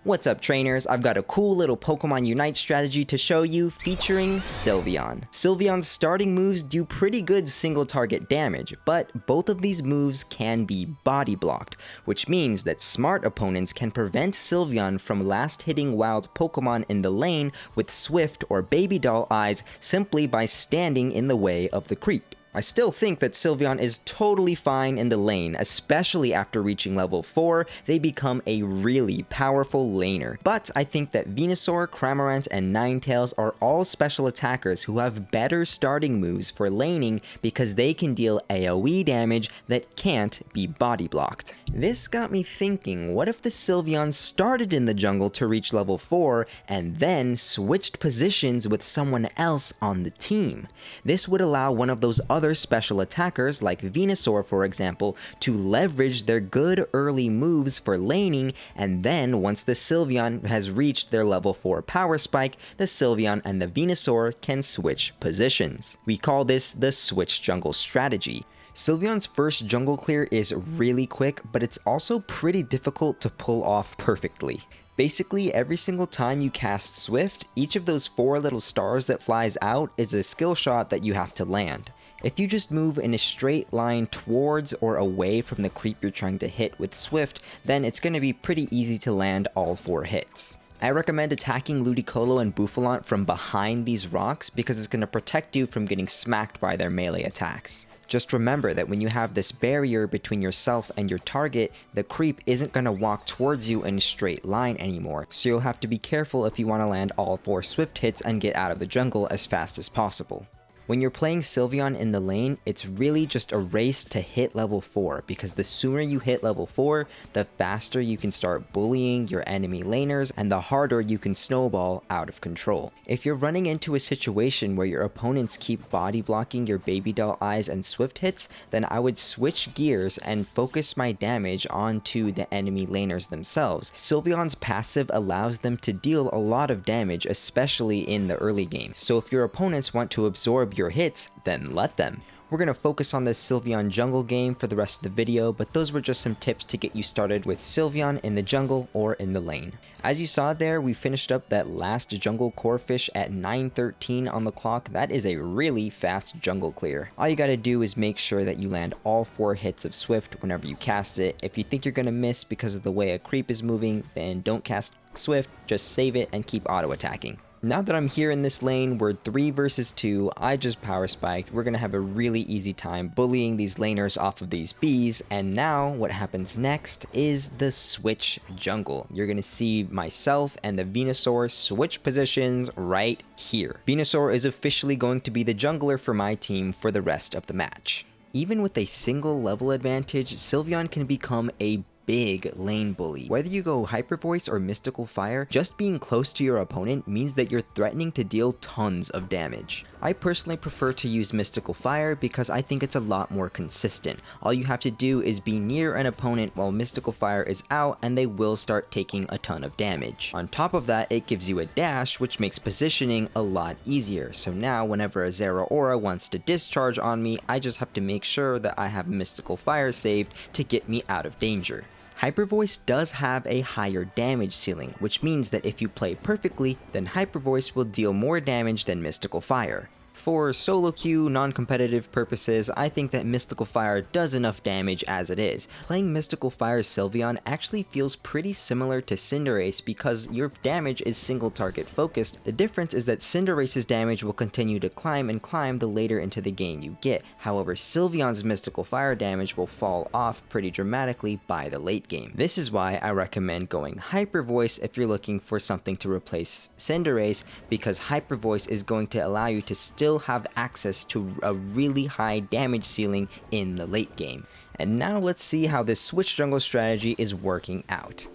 What's up trainers, I've got a cool little Pokemon Unite strategy to show you featuring Sylveon. Sylveon's starting moves do pretty good single target damage, but both of these moves can be body blocked, which means that smart opponents can prevent Sylveon from last hitting wild Pokemon in the lane with Swift or Baby Doll Eyes simply by standing in the way of the creep. I still think that Sylveon is totally fine in the lane, especially after reaching level 4, they become a really powerful laner. But I think that Venusaur, Cramorant, and Ninetales are all special attackers who have better starting moves for laning because they can deal AoE damage that can't be body blocked. This got me thinking, what if the Sylveon started in the jungle to reach level 4 and then switched positions with someone else on the team? This would allow one of those other special attackers, like Venusaur for example, to leverage their good early moves for laning, and then once the Sylveon has reached their level 4 power spike, the Sylveon and the Venusaur can switch positions. We call this the switch jungle strategy. Sylveon's first jungle clear is really quick, but it's also pretty difficult to pull off perfectly. Basically, every single time you cast Swift, each of those 4 little stars that flies out is a skill shot that you have to land. If you just move in a straight line towards or away from the creep you're trying to hit with Swift, then it's going to be pretty easy to land all 4 hits. I recommend attacking Ludicolo and Bouffalant from behind these rocks because it's going to protect you from getting smacked by their melee attacks. Just remember that when you have this barrier between yourself and your target, the creep isn't going to walk towards you in a straight line anymore, so you'll have to be careful if you want to land all 4 Swift hits and get out of the jungle as fast as possible. When you're playing Sylveon in the lane, it's really just a race to hit level 4, because the sooner you hit level 4, the faster you can start bullying your enemy laners, and the harder you can snowball out of control. If you're running into a situation where your opponents keep body blocking your Baby Doll Eyes and Swift hits, then I would switch gears and focus my damage onto the enemy laners themselves. Sylveon's passive allows them to deal a lot of damage, especially in the early game, so if your opponents want to absorb your hits, then let them. We're going to focus on this Sylveon jungle game for the rest of the video, but those were just some tips to get you started with Sylveon in the jungle or in the lane. As you saw there, we finished up that last jungle core fish at 9:13 on the clock. That is a really fast jungle clear. All you gotta do is make sure that you land all 4 hits of Swift whenever you cast it. If you think you're gonna miss because of the way a creep is moving, then don't cast Swift, just save it and keep auto attacking. Now that I'm here in this lane, we're 3 versus 2, I just power spiked, we're gonna have a really easy time bullying these laners off of these bees, and now what happens next is the switch jungle. You're gonna see myself and the Venusaur switch positions right here. Venusaur is officially going to be the jungler for my team for the rest of the match. Even with a single level advantage, Sylveon can become a big lane bully. Whether you go Hyper Voice or Mystical Fire, just being close to your opponent means that you're threatening to deal tons of damage. I personally prefer to use Mystical Fire because I think it's a lot more consistent. All you have to do is be near an opponent while Mystical Fire is out and they will start taking a ton of damage. On top of that, it gives you a dash, which makes positioning a lot easier. So now whenever a Zeraora wants to discharge on me, I just have to make sure that I have Mystical Fire saved to get me out of danger. Hyper Voice does have a higher damage ceiling, which means that if you play perfectly, then Hyper Voice will deal more damage than Mystical Fire. For solo queue, non-competitive purposes, I think that Mystical Fire does enough damage as it is. Playing Mystical Fire Sylveon actually feels pretty similar to Cinderace because your damage is single target focused. The difference is that Cinderace's damage will continue to climb and climb the later into the game you get. However, Sylveon's Mystical Fire damage will fall off pretty dramatically by the late game. This is why I recommend going Hyper Voice if you're looking for something to replace Cinderace, because Hyper Voice is going to allow you to still have access to a really high damage ceiling in the late game. And now let's see how this switch jungle strategy is working out.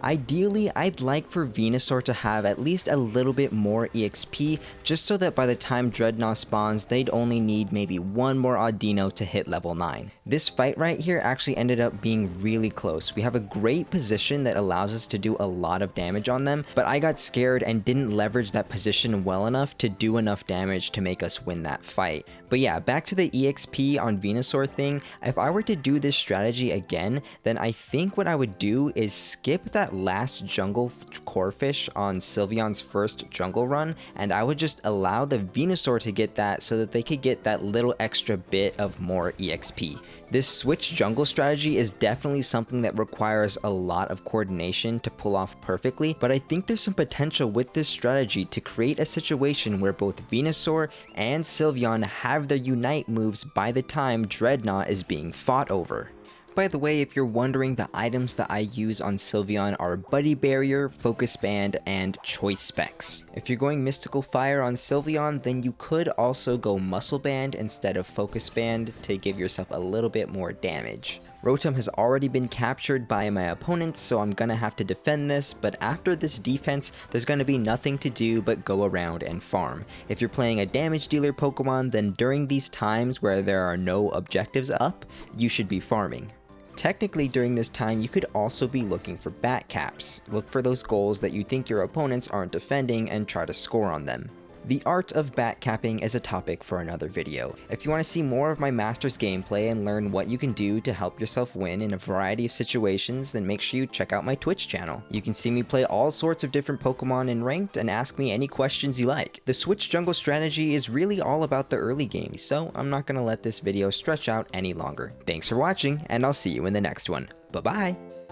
Ideally, I'd like for Venusaur to have at least a little bit more EXP, just so that by the time Dreadnought spawns, they'd only need maybe one more Audino to hit level 9. This fight right here actually ended up being really close. We have a great position that allows us to do a lot of damage on them, but I got scared and didn't leverage that position well enough to do enough damage to make us win that fight. But yeah, back to the EXP on Venusaur thing. If I were to do this strategy again, then I think what I would do is skip that last jungle core fish on Sylveon's first jungle run, and I would just allow the Venusaur to get that so that they could get that little extra bit of more EXP. This switch jungle strategy is definitely something that requires a lot of coordination to pull off perfectly, but I think there's some potential with this strategy to create a situation where both Venusaur and Sylveon have their Unite moves by the time Dreadnought is being fought over. By the way, if you're wondering, the items that I use on Sylveon are Buddy Barrier, Focus Band, and Choice Specs. If you're going Mystical Fire on Sylveon, then you could also go Muscle Band instead of Focus Band to give yourself a little bit more damage. Rotom has already been captured by my opponents, so I'm gonna have to defend this, but after this defense, there's gonna be nothing to do but go around and farm. If you're playing a damage dealer Pokemon, then during these times where there are no objectives up, you should be farming. Technically, during this time, you could also be looking for bat caps. Look for those goals that you think your opponents aren't defending and try to score on them. The art of bat capping is a topic for another video. If you want to see more of my Masters gameplay and learn what you can do to help yourself win in a variety of situations, then make sure you check out my Twitch channel. You can see me play all sorts of different Pokemon in Ranked and ask me any questions you like. The switch jungle strategy is really all about the early game, so I'm not going to let this video stretch out any longer. Thanks for watching, and I'll see you in the next one. Bye-bye!